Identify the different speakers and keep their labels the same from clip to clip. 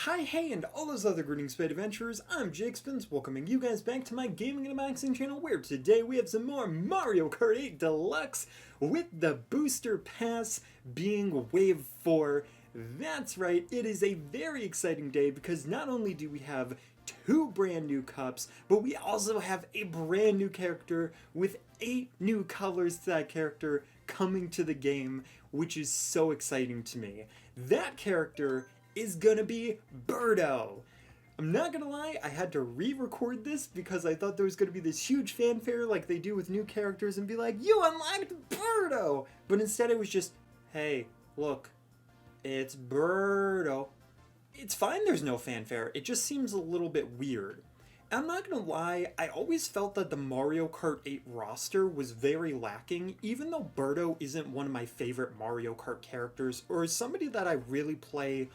Speaker 1: Hi, hey, and all those other greetings, Spade Adventurers. I'm Jake Spins, welcoming you guys back to my Gaming and Unboxing channel, where today we have some more Mario Kart 8 Deluxe, with the Booster Pass being Wave 4. That's right, it is a very exciting day because not only do we have two brand new cups, but we also have a brand new character with 8 new colors to that character coming to the game, which is so exciting to me. That character is gonna be Birdo. I'm not gonna lie, I had to re-record this because I thought there was gonna be this huge fanfare like they do with new characters and be like, you unlocked Birdo! But instead it was just, hey, look, it's Birdo. It's fine there's no fanfare, it just seems a little bit weird. I'm not gonna lie, I always felt that the Mario Kart 8 roster was very lacking, even though Birdo isn't one of my favorite Mario Kart characters, or is somebody that I really play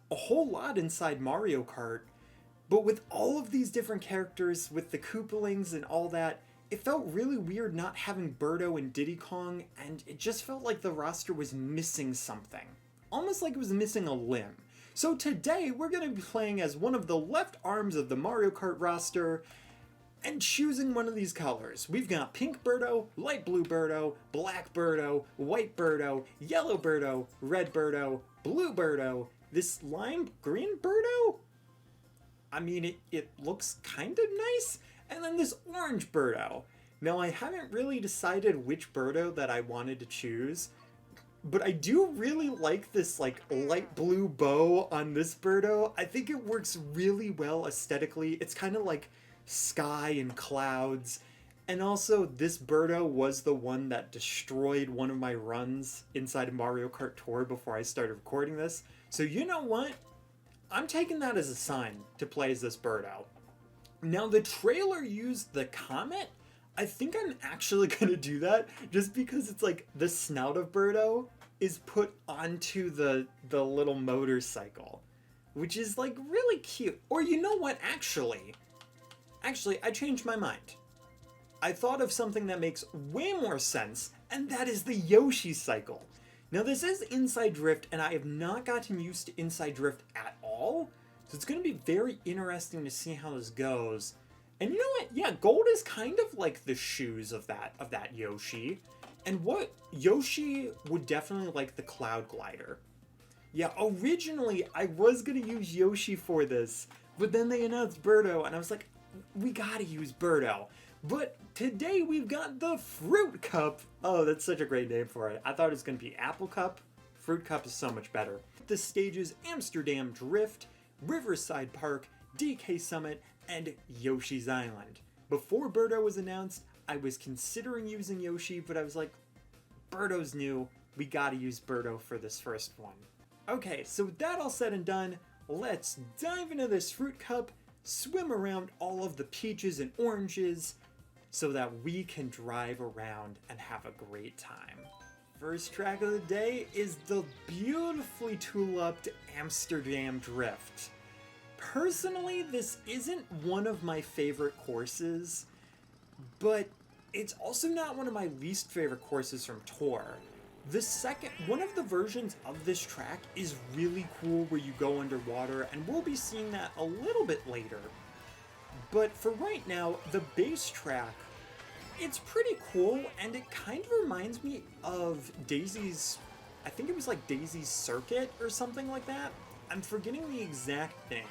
Speaker 1: a whole lot inside Mario Kart. But with all of these different characters, with the Koopalings and all that, it felt really weird not having Birdo and Diddy Kong, and it just felt like the roster was missing something. Almost like it was missing a limb. So today, we're going to be playing as one of the left arms of the Mario Kart roster, and choosing one of these colors. We've got pink Birdo, light blue Birdo, black Birdo, white Birdo, yellow Birdo, red Birdo, blue Birdo, this lime green Birdo? I mean, it looks kind of nice. And then this orange Birdo. Now, I haven't really decided which Birdo that I wanted to choose, but I do really like this like light blue bow on this Birdo. I think it works really well aesthetically. It's kind of like sky and clouds. And also, this Birdo was the one that destroyed one of my runs inside of Mario Kart Tour before I started recording this. So you know what? I'm taking that as a sign to play as this Birdo. Now, the trailer used the Comet. I think I'm actually going to do that just because it's like the snout of Birdo is put onto the little motorcycle, which is like really cute. Or you know what? Actually, I changed my mind. I thought of something that makes way more sense, and that is the Yoshi cycle. Now this is Inside Drift, and I have not gotten used to Inside Drift at all, so it's going to be very interesting to see how this goes. And you know what? Yeah, gold is kind of like the shoes of that Yoshi. And what Yoshi would definitely like the Cloud Glider. Yeah, originally I was going to use Yoshi for this, but then they announced Birdo, and I was like, we gotta use Birdo. But today we've got the Fruit Cup. Oh, that's such a great name for it. I thought it was going to be Apple Cup. Fruit Cup is so much better. The stages: Amsterdam Drift, Riverside Park, DK Summit, and Yoshi's Island. Before Birdo was announced, I was considering using Yoshi, but I was like, Birdo's new. We gotta use Birdo for this first one. Okay, so with that all said and done, let's dive into this Fruit Cup, swim around all of the peaches and oranges, so that we can drive around and have a great time. First track of the day is the beautifully tulipped Amsterdam Drift. Personally, this isn't one of my favorite courses, but it's also not one of my least favorite courses from Tour. One of the versions of this track is really cool where you go underwater, and we'll be seeing that a little bit later. But for right now, the base track, it's pretty cool, and it kind of reminds me of Daisy's, I think it was like Daisy's Circuit or something like that. I'm forgetting the exact name.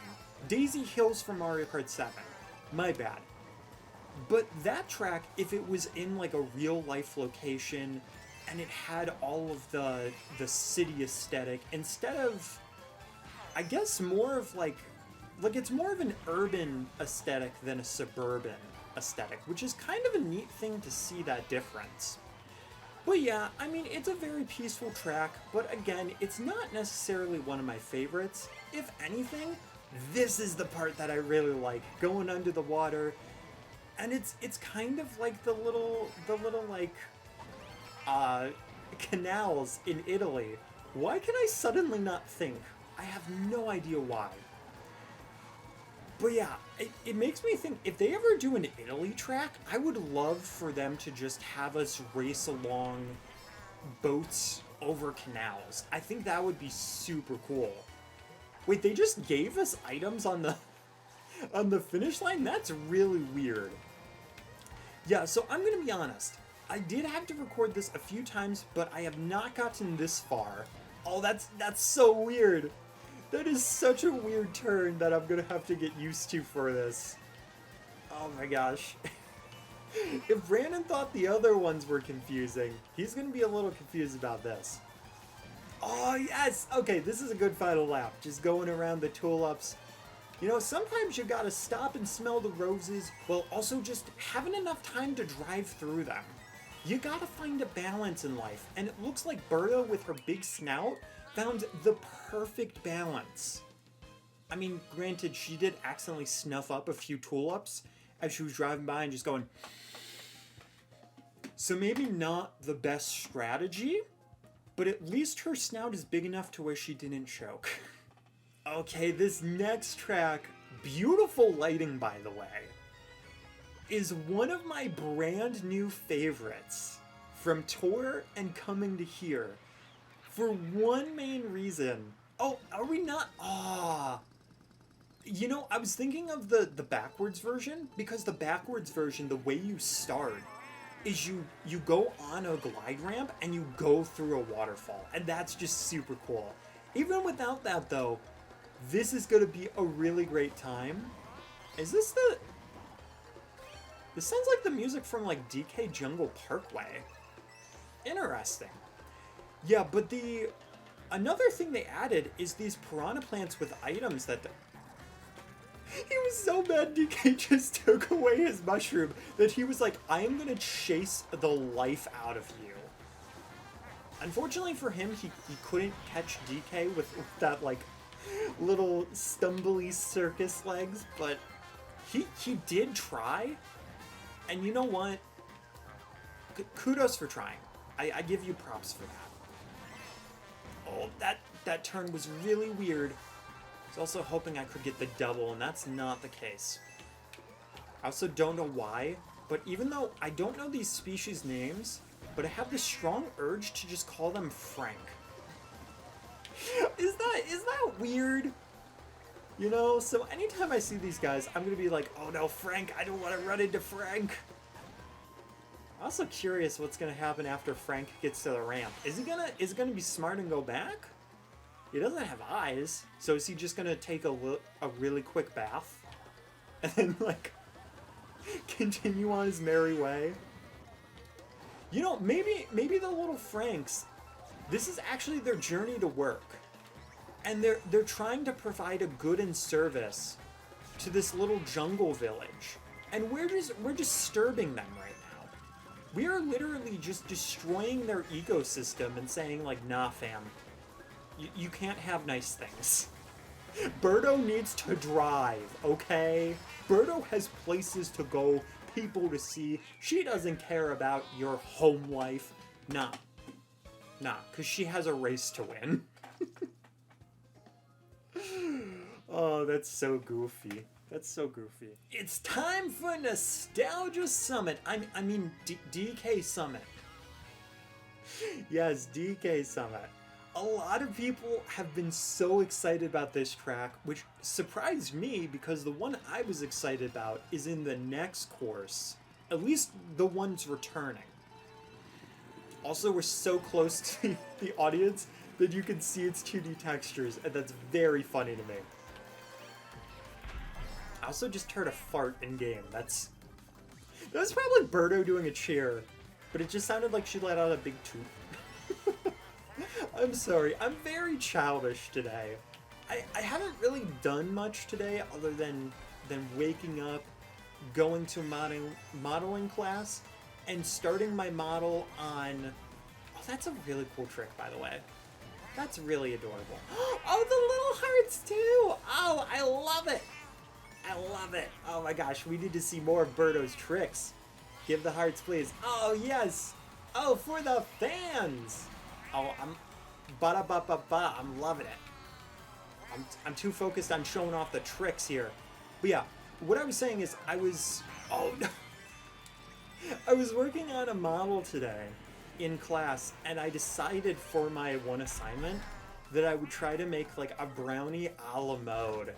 Speaker 1: Daisy Hills from Mario Kart 7. My bad. But that track, if it was in like a real life location, and it had all of the city aesthetic, instead of, I guess, more of like it's more of an urban aesthetic than a suburban aesthetic, which is kind of a neat thing to see that difference. But yeah, I mean, it's a very peaceful track, but again, it's not necessarily one of my favorites. If anything, this is the part that I really like, going under the water, and it's kind of like the little like canals in Italy. Why can I suddenly not think? I have no idea why. But yeah, it makes me think, if they ever do an Italy track, I would love for them to just have us race along boats over canals. I think that would be super cool. Wait, they just gave us items on the finish line? That's really weird. Yeah, so I'm gonna be honest. I did have to record this a few times, but I have not gotten this far. Oh, that's so weird. That is such a weird turn that I'm gonna have to get used to for this. Oh my gosh. If Brandon thought the other ones were confusing, he's gonna be a little confused about this. Oh yes! Okay, this is a good final lap. Just going around the tulips. You know, sometimes you gotta stop and smell the roses, while also just having enough time to drive through them. You gotta find a balance in life, and it looks like Berta, with her big snout, found the perfect balance. I mean, granted, she did accidentally snuff up a few tulips as she was driving by and just going... So maybe not the best strategy, but at least her snout is big enough to where she didn't choke. Okay, this next track, beautiful lighting by the way, is one of my brand new favorites from Tour and coming to here. For one main reason. Oh, are we not? Ah. You know, I was thinking of the backwards version, because the backwards version, the way you start is you go on a glide ramp and you go through a waterfall, and that's just super cool. Even without that though, this is gonna be a really great time. Is this the... This sounds like the music from like DK Jungle Parkway. Interesting. Yeah, but another thing they added is these piranha plants with items that... He was so mad DK just took away his mushroom that he was like, I am gonna chase the life out of you. Unfortunately for him, he couldn't catch DK with that like little stumbly circus legs, but he did try. And you know what? Kudos for trying. I give you props for that. Oh, that turn was really weird. I was also hoping I could get the double, and that's not the case. I also don't know why, but even though I don't know these species names, but I have this strong urge to just call them Frank. Is that weird? You know, so anytime I see these guys, I'm gonna be like, oh no, Frank, I don't want to run into Frank. I'm also curious what's gonna happen after Frank gets to the ramp. Is it gonna be smart and go back? He doesn't have eyes, so is he just gonna take a really quick bath? And then, like, continue on his merry way? You know, maybe the little Franks, this is actually their journey to work. And they're trying to provide a good and service to this little jungle village. And we're just disturbing them right now. We are literally just destroying their ecosystem and saying, like, nah, fam. You can't have nice things. Birdo needs to drive, okay? Birdo has places to go, people to see. She doesn't care about your home life. Nah, because she has a race to win. Oh, that's so goofy. That's so goofy. It's time for Nostalgia Summit. I mean, DK Summit. Yes, DK Summit. A lot of people have been so excited about this track, which surprised me because the one I was excited about is in the next course. At least the ones returning. Also, we're so close to the audience that you can see its 2D textures, and that's very funny to me. I also just heard a fart in-game. That was probably Birdo doing a cheer, but it just sounded like she let out a big toot. I'm sorry, I'm very childish today. I haven't really done much today other than waking up, going to modeling class, and starting my model on... Oh, that's a really cool trick, by the way. That's really adorable. Oh, the little hearts, too! Oh, I love it! I love it! Oh my gosh, we need to see more of Birdo's tricks. Give the hearts, please. Oh, yes! Oh, for the fans! Oh, I'm loving it. I'm too focused on showing off the tricks here. But yeah, what I was saying is I was working on a model today in class, and I decided for my one assignment that I would try to make like a brownie a la mode.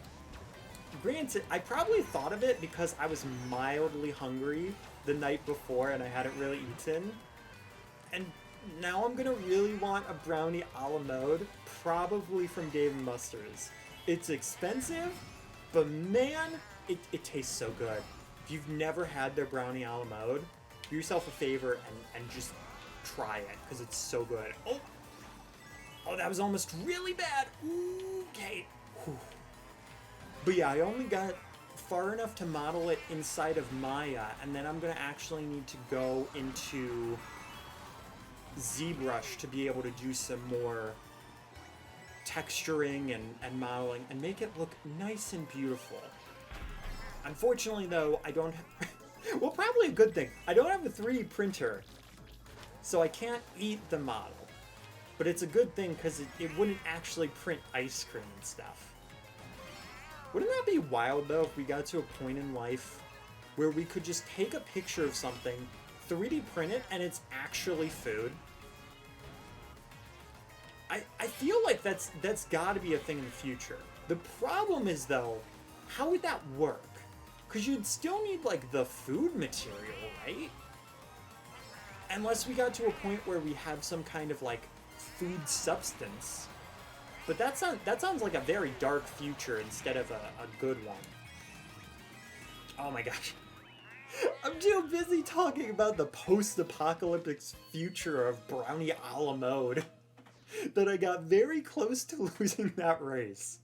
Speaker 1: Granted, I probably thought of it because I was mildly hungry the night before and I hadn't really eaten. And now I'm gonna really want a brownie a la mode, probably from Dave & Buster's. It's expensive, but man, it tastes so good. If you've never had their brownie a la mode, do yourself a favor and just try it, because it's so good. Oh, that was almost really bad. Okay. Whew. But yeah, I only got far enough to model it inside of Maya, and then I'm going to actually need to go into ZBrush to be able to do some more texturing and modeling and make it look nice and beautiful. Unfortunately, though, I don't have... well, probably a good thing. I don't have a 3D printer, so I can't eat the model. But it's a good thing because it wouldn't actually print ice cream and stuff. Wouldn't that be wild, though, if we got to a point in life where we could just take a picture of something, 3D print it, and it's actually food? I feel like that's got to be a thing in the future. The problem is, though, how would that work? Because you'd still need, like, the food material, right? Unless we got to a point where we have some kind of, like, food substance. But that sounds like a very dark future instead of a good one. Oh my gosh. I'm too busy talking about the post-apocalyptic future of brownie a la mode that I got very close to losing that race.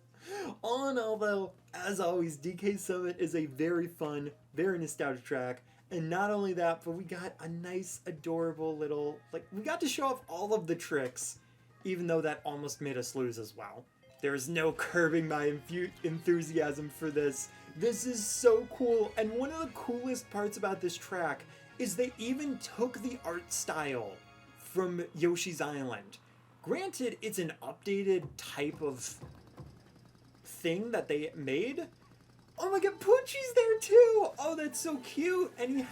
Speaker 1: All in all, though, as always, DK Summit is a very fun, very nostalgic track. And not only that, but we got a nice, adorable little... like, we got to show off all of the tricks, even though that almost made us lose as well. There's no curbing my enthusiasm for this. This is so cool, and one of the coolest parts about this track is they even took the art style from Yoshi's Island. Granted, it's an updated type of thing that they made. Oh my god, Poochie's there too! Oh, that's so cute! And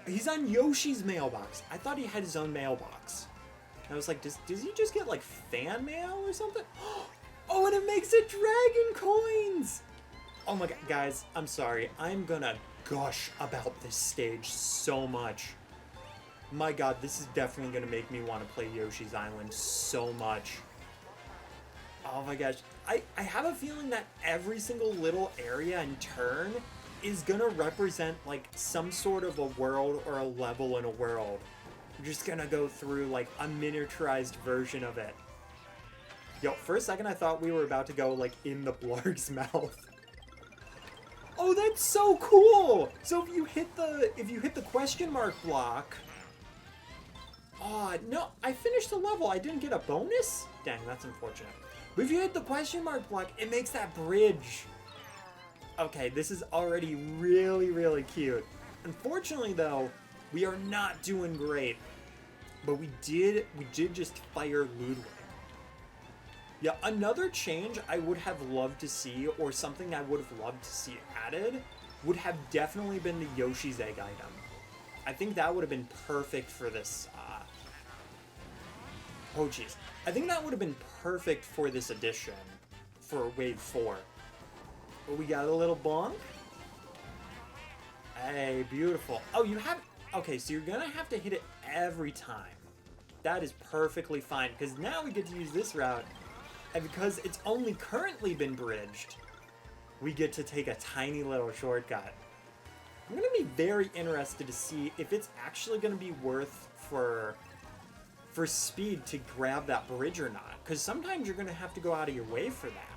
Speaker 1: he's on Yoshi's mailbox. I thought he had his own mailbox. I was like, does he just get like fan mail or something? Oh, and it makes it dragon coins! Oh my god, guys, I'm sorry. I'm gonna gush about this stage so much. My god, this is definitely gonna make me want to play Yoshi's Island so much. Oh my gosh. I have a feeling that every single little area and turn is gonna represent like some sort of a world or a level in a world. We're just gonna go through like a miniaturized version of it. Yo, for a second I thought we were about to go like in the Blarg's mouth. Oh, that's so cool! So if you hit the question mark block... oh, no, I finished the level. I didn't get a bonus? Dang, that's unfortunate. But if you hit the question mark block, it makes that bridge. Okay, this is already really, really cute. Unfortunately, though, we are not doing great. But we did just fire Ludwig. Yeah, another change I would have loved to see, or something I would have loved to see added, would have definitely been the Yoshi's Egg item. I think that would have been perfect for this, oh jeez. I think that would have been perfect for this edition, for Wave 4. But we got a little bonk. Hey, beautiful. Oh, you have... okay, so you're gonna have to hit it every time. That is perfectly fine, because now we get to use this route. And because it's only currently been bridged, we get to take a tiny little shortcut. I'm going to be very interested to see if it's actually going to be worth for speed to grab that bridge or not. Because sometimes you're going to have to go out of your way for that.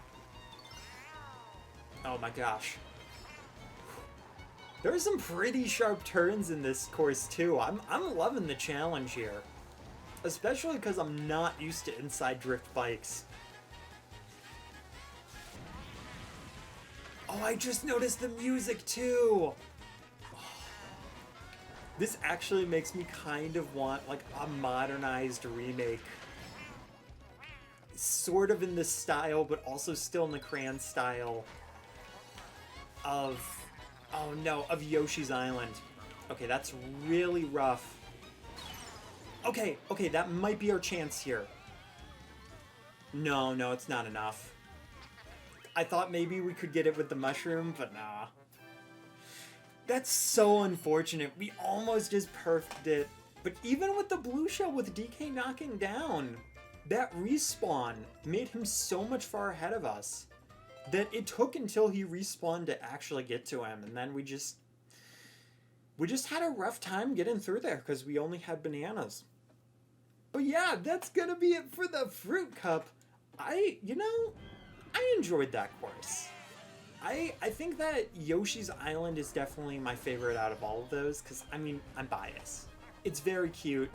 Speaker 1: Oh my gosh. There are some pretty sharp turns in this course too. I'm loving the challenge here. Especially because I'm not used to inside drift bikes. Oh, I just noticed the music too! This actually makes me kind of want like a modernized remake. Sort of in this style, but also still in the crayon style of... oh no, of Yoshi's Island. Okay, that's really rough. Okay, that might be our chance here. No, it's not enough. I thought maybe we could get it with the mushroom, but nah. That's so unfortunate. We almost just perfected it. But even with the blue shell with DK knocking down, that respawn made him so much far ahead of us that it took until he respawned to actually get to him. And then we just had a rough time getting through there because we only had bananas. But yeah, that's gonna be it for the Fruit Cup. I enjoyed that course. I think that Yoshi's Island is definitely my favorite out of all of those, because, I mean, I'm biased. It's very cute.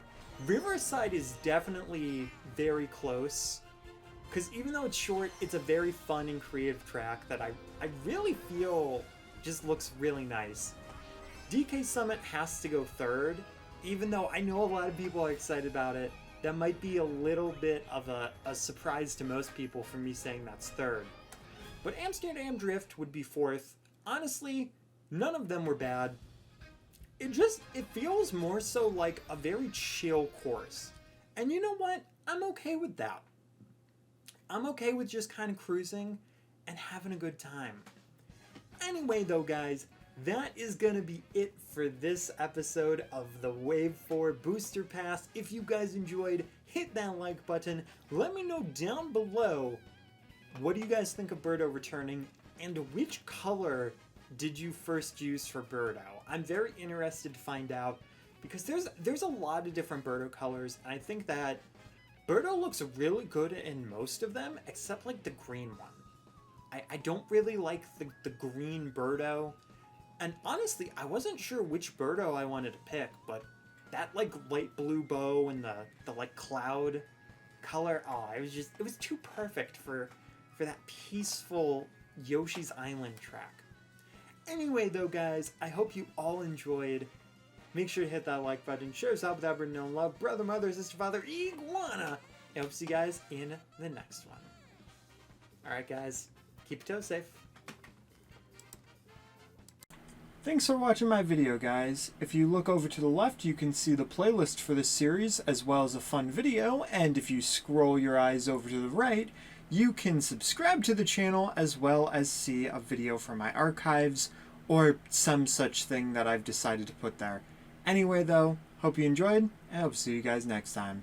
Speaker 1: Riverside is definitely very close, because even though it's short, it's a very fun and creative track that I really feel just looks really nice. DK Summit has to go third, even though I know a lot of people are excited about it. That might be a little bit of a surprise to most people for me saying that's third. But Amsterdam Drift would be fourth. Honestly, none of them were bad. It feels more so like a very chill course. And you know what? I'm okay with that. I'm okay with just kind of cruising and having a good time. Anyway though, guys, that is going to be it for this episode of the Wave 4 Booster Pass. If you guys enjoyed, hit that like button. Let me know down below, what do you guys think of Birdo returning, and which color did you first use for Birdo? I'm very interested to find out, because there's a lot of different Birdo colors, and I think that Birdo looks really good in most of them, except like the green one. I don't really like the green Birdo, and honestly, I wasn't sure which Birdo I wanted to pick, but that like light blue bow and the like cloud color, oh, it was too perfect for that peaceful Yoshi's Island track. Anyway though, guys, I hope you all enjoyed. Make sure to hit that like button, share us out with everyone known love, brother, mother, sister, father, iguana. I hope to see you guys in the next one. Alright guys, keep your toes safe. Thanks for watching my video, guys. If you look over to the left, you can see the playlist for this series, as well as a fun video, and if you scroll your eyes over to the right, you can subscribe to the channel, as well as see a video from my archives, or some such thing that I've decided to put there. Anyway though, hope you enjoyed, and I hope to see you guys next time.